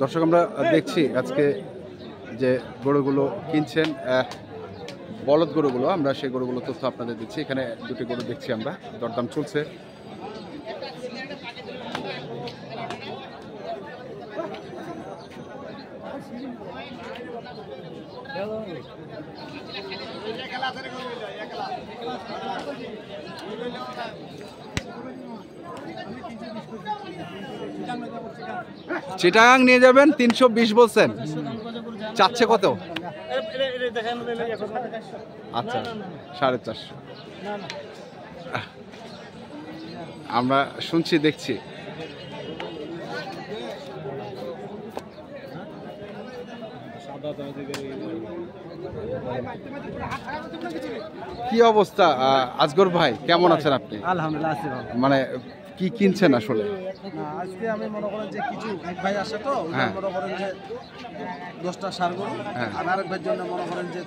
দর্শক আমরা দেখছি আজকে যে গরুগুলো কিনছেন বলদ গরুগুলো, আমরা সেই গরুগুলো তথ্য আপনাদের দিচ্ছি। এখানে দুটি গরু দেখছি আমরা, দরদাম চলছে। চিটাগাং নিয়ে যাবেন 320 বলছেন, চাচ্ছে কত? আচ্ছা 450। আমরা শুনছি দেখছি। কি অবস্থা আজগর ভাই, কেমন আছেন আপনি? আলহামদুলিল্লাহ আছি ভালো। মানে কি কিনছেন আসলে? আজকে আমি মনে করেন যে কিছু এক ভাই আসে তো মনে করেন যে 10টা ষাঁড় গরু, আর আরেক ভাইয়ের জন্য মনে করেন যে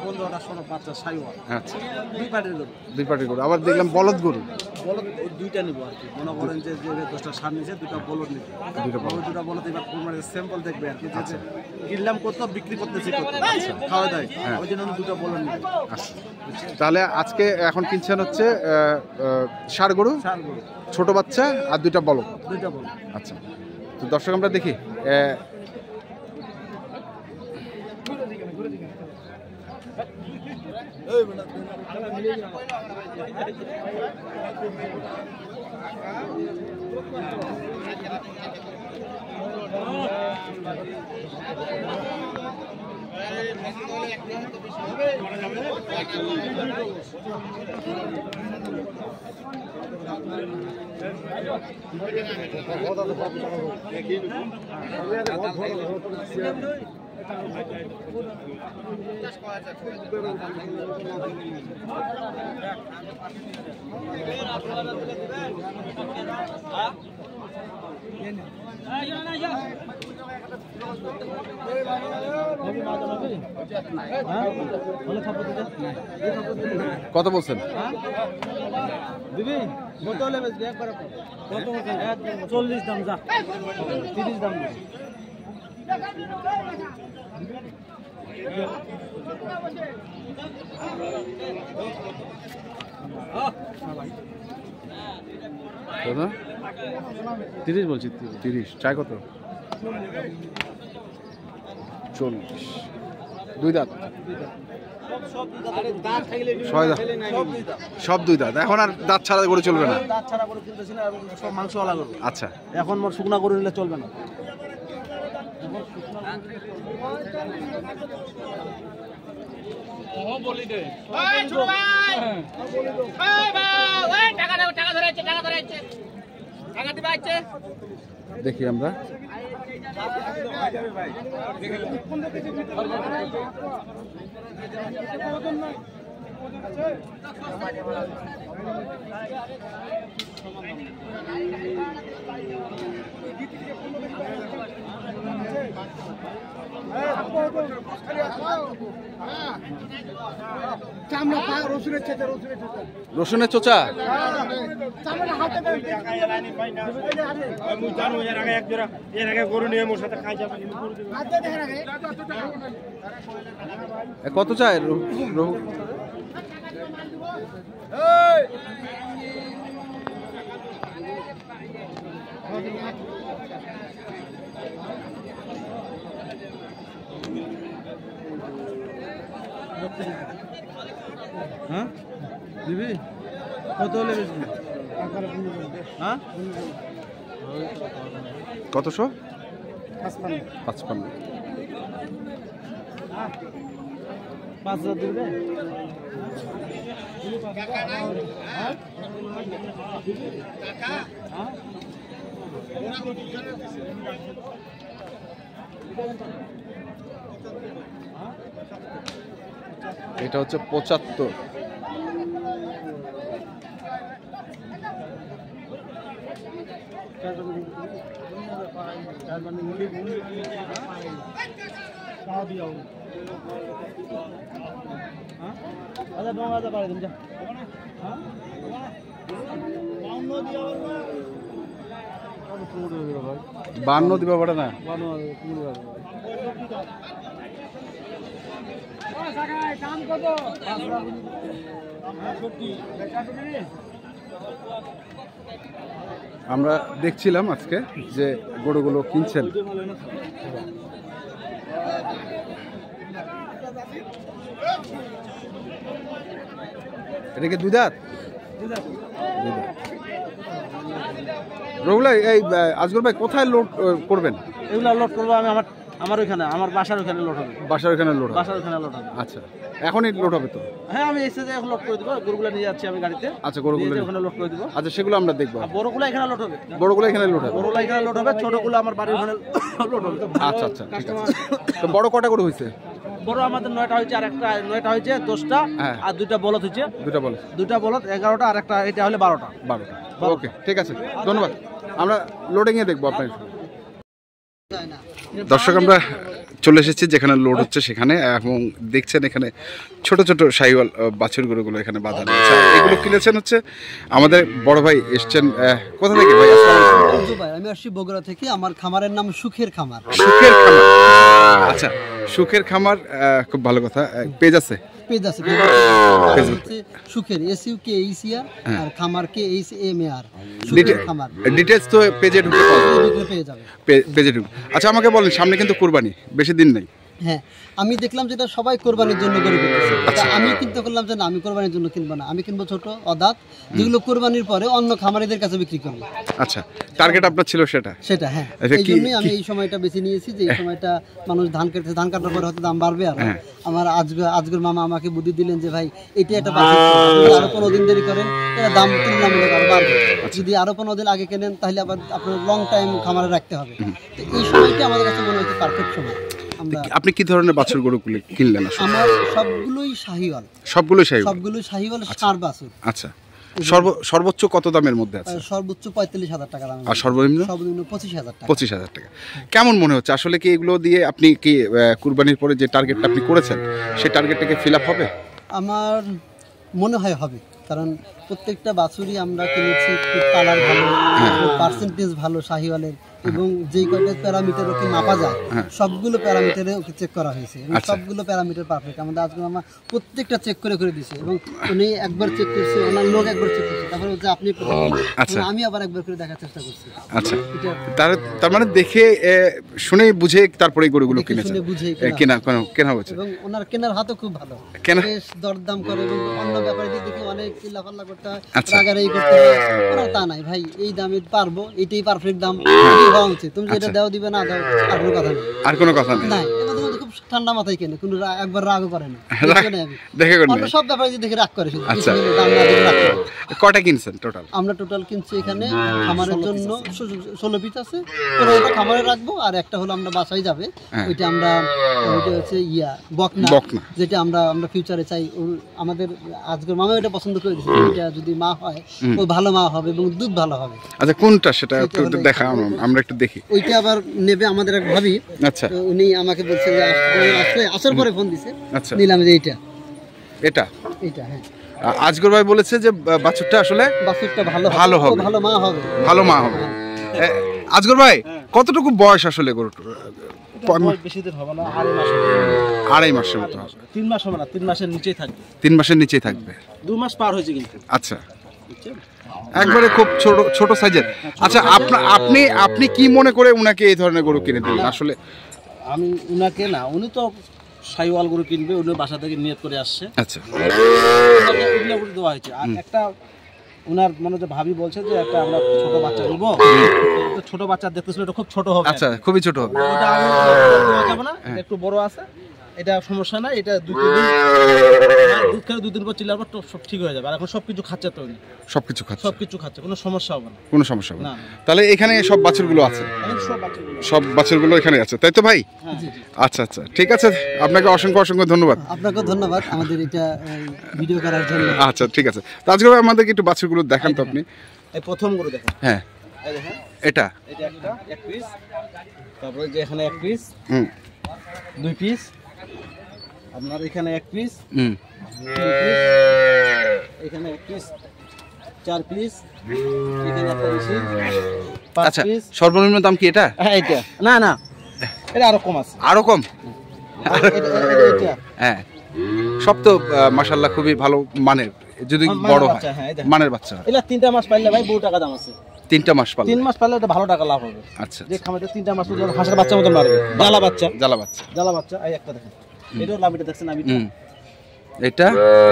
15টা ষোলো বাচ্চা সাইওয়াল। আচ্ছা, দুই পার্টির গরু। দুই পার্টির গরু, আবার দেখলাম বলদ গরু। বলদ দুইটা নিব আর কি, মনে করেন যে 10টা ষাঁড় নিচে দুটা বলদ নিব। দুটা বলদ এবার কোরবানির স্যাম্পল দেখবে আর কি, যে কিনলাম কত বিক্রি করতেছি কত, খাওয়া দায়, ওই জন্য আমি দুটা বলদ নিব। তাহলে আজকে এখন কিনছেন হচ্ছে ষাঁড় গরু, ছোট বাচ্চা আর দুইটা বলদ। আচ্ছা, তো দর্শক আমরা দেখি কত বলছেন? দিবি কত হলে বেচবি? একবার কত বলছেন? 40 দাম, যা 30 দাম দিবি। দাদা 30 বলছি, 30 চাই কত? 40। দুই দাঁত, সব দুই দাঁত। এখন আর দাঁত ছাড়া করে চলবে না? দাঁত ছাড়া করে কিনতেছি না, সব মাংসওয়ালা গরু। আচ্ছা, এখন মোর শুকনা গরু নিলে চলবে না। দেখি আমরা রসুনের চোচা। কত চাই? হ্যাঁ দিবি কত হলে বেচবি? হ্যাঁ কতশো? 55। 5000 দিবে? এটা হচ্ছে 75। বান্ন দিবা পারে না। আমরা দেখছিলাম আজকে যে গরুগুলো কিনছেন। এটা কি দুই দাঁত? রঘুলা, এই আজগর ভাই কোথায় লোড করবেন? এগুলো লোড করবো আমি আমার ওইখানে, আমার বাসার ওইখানে লোড হবে। বাসার ওখানে লোড হবে? বাসার ওইখানে লোড হবে। আচ্ছা, এখনই লোড হবে তো? হ্যাঁ, আমি এসে এখন লোড করে দেবো। গরুগুলো নিয়ে যাচ্ছি আমি গাড়িতে। আচ্ছা, গরুগুলো ওখানে লোড করে দেবো। আচ্ছা, সেগুলো আমরা দেখবো। বড়গুলো এখানে লোড হবে। বড়গুলো এখানে লোড হবে? বড়গুলো এখানে লোড হবে, ছোটগুলো আমার বাড়ির ওখানে লোড হবে। আচ্ছা আচ্ছা, ঠিক আছে। তো বড় কটা গরু হয়েছে? বড় আমাদের 9টা হয়েছে, আর একটা 9টা হয়েছে, 10টা, আর 2টা বলদ হয়েছে। 2টা বলদ 11টা, আর একটা এটা হলে 12টা। ওকে, ঠিক আছে, ধন্যবাদ। আমরা লোডিং এ দেখবো আপনার। দর্শক, আমরা চলে এসেছি যেখানে লোড হচ্ছে সেখানে, এবং দেখছেন এখানে ছোট ছোট শাহিওয়াল বাছুর গরুগুলো এখানে বাঁধানো আছে। এগুলো কিনেছেন হচ্ছে আমাদের বড় ভাই এসছেন। কোথা থেকে ভাই? ভাই, আমি আসছি বগুড়া থেকে। আমার খামারের নাম সুখের খামার। সুখের খামার, আচ্ছা, সুখের খামার, খুব ভালো কথা। পেজ আছে? পেজ আছে, হচ্ছে সুখের SUKECR আর খামার KHMAR, সুখের খামার। ডিটেইলস তো পেজে ঢুকে পেয়ে যাবে, পেজে ঢুকে। আচ্ছা, আমাকে বলেন, সামনে কিন্তু কুরবানি, বেশি দিন নেই। হ্যাঁ, আমি দেখলাম যেটা সবাই কোরবানির জন্য গরু কিনতেছে, আমি চিন্তা করলাম যে না, আমি কোরবানির জন্য কিনবো না, আমি কিনবো ছোট অদাঁত, যেগুলো কোরবানির পরে অন্য খামারিদের কাছে বিক্রি করবো। আচ্ছা, টার্গেট আপনার ছিল সেটা? হ্যাঁ, এই জন্যই আমি এই সময়টা বেছে নিয়েছি, যে এই সময়টা মানুষ ধান কাটতেছে, ধান কাটার পরে হয়তো দাম বাড়বে। আর আমার আজকের মামা আমাকে বুদ্ধি দিলেন যে ভাই, এটা একটা বাছুর, আরো 15 দিন দেরি করেন, এটা দাম তুলনামূলক আরো বাড়বে। যদি আরো 15 দিন আগে কেনেন, তাহলে আবার আপনার লং টাইম খামারে রাখতে হবে। তো এই সময়টা আমাদের কাছে মনে হচ্ছে পারফেক্ট সময়। আপনি কি ধরনের বাছুর গরুগুলো কিনলেন? আমার সবগুলোই শাহিওয়াল। সবগুলোই শাহিওয়াল ষাঁড় বাছুর। আচ্ছা, সর্বোচ্চ কত দামের মধ্যে আছে? সর্বোচ্চ 45,000 টাকা দাম। আর সর্বনিম্ন? 25,000 টাকা। 25,000 টাকা। কেমন মনে হচ্ছে আসলে, কি এগুলো দিয়ে আপনি কি কুরবানির পরে যে টার্গেটটা আপনি করেছেন সেই টার্গেটটাকে ফিল আপ হবে? আমার মনে হয় হবে, কারণ প্রত্যেকটা বাছুরই আমরা কিনেছি খুব কালার ভালো, পার্সেন্টেজ ভালো শাহিওয়ালের, এবং যেই কয়টা প্যারামিটার ওকে মাপা যায় সবগুলো প্যারামিটারে ওকে চেক করা হয়েছে, এবং সবগুলো প্যারামিটার পারফেক্ট। আমাদের আজকে মামা প্রত্যেকটা চেক করে দিয়েছে, এবং উনি একবার চেক করছে, ওনার লোক একবার চেক করছে, তারপরে হচ্ছে আপনি, আমি আবার একবার করে দেখার চেষ্টা করছি। আচ্ছা, তার মানে দেখে শুনে বুঝে তারপরে গরুগুলো কিনেছেন, কেনা হয়েছে। এবং ওনার কেনার হাতও খুব ভালো, বেশ দরদাম করে, এবং অন্য ব্যাপারীদের দেখে অনেক চিল্লাপাল্লা করতে হয়, রাগারাগি করতে হয়। ওনার তা নাই, ভাই এই দামে পারবো, এটাই পারফেক্ট দাম, হওয়া উচিত। তুমি যেটা দাও দিবে, না দাও আর কোনো কথা নেই। খুব ঠান্ডা মাথায় কেনে, কোনো একবার রাগও করে না, সব ব্যাপারে দেখে রাগ করে। কটা কিনছেন টোটাল? আমরা টোটাল কিনছি এখানে খামারের জন্য 16 পিস আছে, 15টা খামারে রাখবো, আর একটা হলো আমরা বাসায় যাবে, ওইটা আমরা, ওইটা হচ্ছে বকনা, যেটা আমরা ফিউচারে চাই। আমাদের আজকের মামা এটা পছন্দ করে দিয়েছে, এটা যদি মা হয় ও ভালো মা হবে এবং দুধ ভালো হবে। আচ্ছা, কোনটা সেটা একটু দেখা, আমরা একটু দেখি। ওইটা আবার নেবে আমাদের এক ভাবি। আচ্ছা, উনি আমাকে বলছে যে আসার পরে ফোন দিছে, নিলাম যে এটা। হ্যাঁ, আজগর ভাই বলেছে যে বাছুরটা আসলে ভালো হবে, ভালো মা হবে। আজগর ভাই, কতটুকু বয়স আসলে গরুটার? বেশি দিন হবে না, 2.5 মাসের মতো হবে। 3 মাস হবে না, 3 মাসের নিচেই থাকবে। 3 মাসের নিচেই থাকবে। 2 মাস পার হয়েছে কিন্তু। আচ্ছা, একবারে খুব ছোট সাইজের। আচ্ছা, আপনি কি মনে করে উনাকে এই ধরনের গরু কিনে দিলেন? আসলে আমি উনাকে না, উনি তো শাহিওয়াল গরু কিনবে, উনি বাসা থেকে নিয়ত করে আসছে। আচ্ছা, দেওয়া হয়েছে। আর একটা উনার মানে যে ভাবি বলছে যে একটা আমরা ছোট বাচ্চা নিবো, ছোট বাচ্চা দেখতেছিল, এটা খুব ছোট হবে। আচ্ছা, খুবই ছোট হবে, এটা আমি যাব না, একটু বড় আছে, এটা সমস্যা না। এটা দুধ খেলে 2 দিন পর চিল্লার পর সব ঠিক হয়ে যাবে। আর এখন সবকিছু খাচ্ছে, তো সবকিছু খাচ্ছে, কোনো সমস্যা হবে না, তাহলে এখানে সব বাছুরগুলো আছে, সব বাছুরগুলো এখানে আছে, তাই তো ভাই? আচ্ছা, ঠিক আছে, আপনাকে অসংখ্য ধন্যবাদ। আপনাকে ধন্যবাদ আমাদের এটা ভিডিও করার জন্য। আচ্ছা, ঠিক আছে। তো আজকে আমাদেরকে একটু বাছুরগুলো দেখান তো আপনি। এই প্রথম গরু দেখেন। হ্যাঁ, এটা একটা 1 পিস, তারপরে যে এখানে 1 পিস, 2 পিস, আপনার এখানে 1 পিস, হুম 3 পিস, এখানে 1 পিস, 4 পিস, এখানে একটা বেশি, 5 আচ্ছা পিস। সর্বনিম্ন দাম কি এটা? হ্যাঁ এটা না না, এটা আরো কম আছে। আরো কম? এটা হ্যাঁ সব তো মাশাআল্লাহ খুবই ভালো মানের, যদি মানের বড় হয় বাচ্চা, হ্যাঁ, এই দেখেন। মানের বাচ্চা হয়। এটা 3টা মাস পাইলে ভাই বহু টাকা দাম আছে। 3টা মাস পালে? 3 মাস পাইলে এটা ভালো টাকা লাভ হবে। আচ্ছা যে খামারে 3টা মাস পর্যন্ত হাঁসের বাচ্চা মতন মারবে, জ্বালা বাচ্চা, জ্বালা বাচ্চা। জ্বালা বাচ্চা। এই একটা দেখেন, এটাও লাভিটা দেখছেন আমি। হুম এটা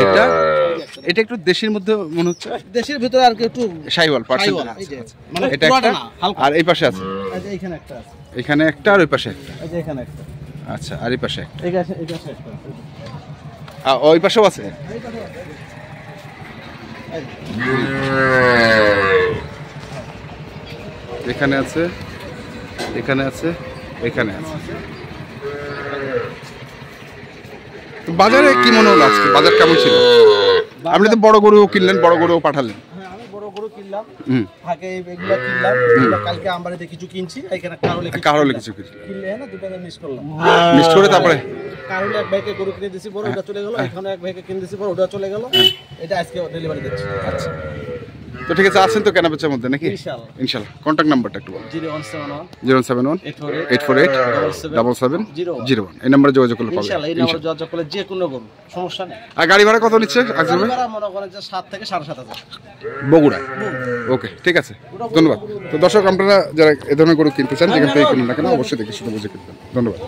এটা এটা একটু দেশির মধ্যে মনে হচ্ছে, দেশের ভিতরে আর কি একটু শাইওয়াল পার্সেন্ট। শাহিওয়াল, এই যে, মানে এটা পুরাটা একটা, না, হালকা। আর এই পাশে আছে, এই যে এখানে একটা আছে, এখানে একটা আর ওই পাশে একটা। এই যে এখানে একটা, আচ্ছা আর এই পাশে একটা, এই পাশে একটা আছে। ওই পাশেও আছে। এখানে আছে, এখানে আছে, এখানে আছে। তো বাজারে কি মনে হলো আজকে, বাজার কেমন ছিল? আপনি তো বড় গরুও কিনলেন, বড় গরুও পাঠালেন। হ্যাঁ আমি বড় গরু কিনলাম, হুম আগে এগুলা কিনলাম, এগুলা কালকে আমবাড়িতে কিছু কিনছি, এখানে কারোলে কিছু কিছু কিনলে হ্যাঁ না, দুটো মিস করলাম। মিক্স করে তারপরে কারণে এক ভাইকে গরু কিনে দিয়েছি বড়, ওটা চলে গেল। এখানে এক ভাইকে কিনে দিয়েছি বড়, ওটা চলে গেল। এটা আজকে ডেলিভারি দিচ্ছি। আচ্ছা তো ঠিক আছে, আছেন তো কেনা বেচার মধ্যে নাকি? ইনশাআল্লাহ। ইনশাল্লাহ। কন্ট্যাক্ট নাম্বারটা একটু বলুন। 0171 071 848 7701। এই নাম্বারে যোগাযোগ করলে পাবেন ইনশাআল্লাহ। এই নাম্বারে যোগাযোগ করলে যে কোনো গরু, সমস্যা নেই। আর গাড়ি ভাড়া কত নিচ্ছে আজকে? গাড়ি ভাড়া মনে করেন যে 7 থেকে 7,500। বগুড়া। ওকে ঠিক আছে, ধন্যবাদ। তো দর্শক আপনারা যারা এ ধরনের গরু কিনতে চান, যেখান থেকে কিনুন না কেন অবশ্যই দেখে শুনে বুঝে কিনবেন। ধন্যবাদ।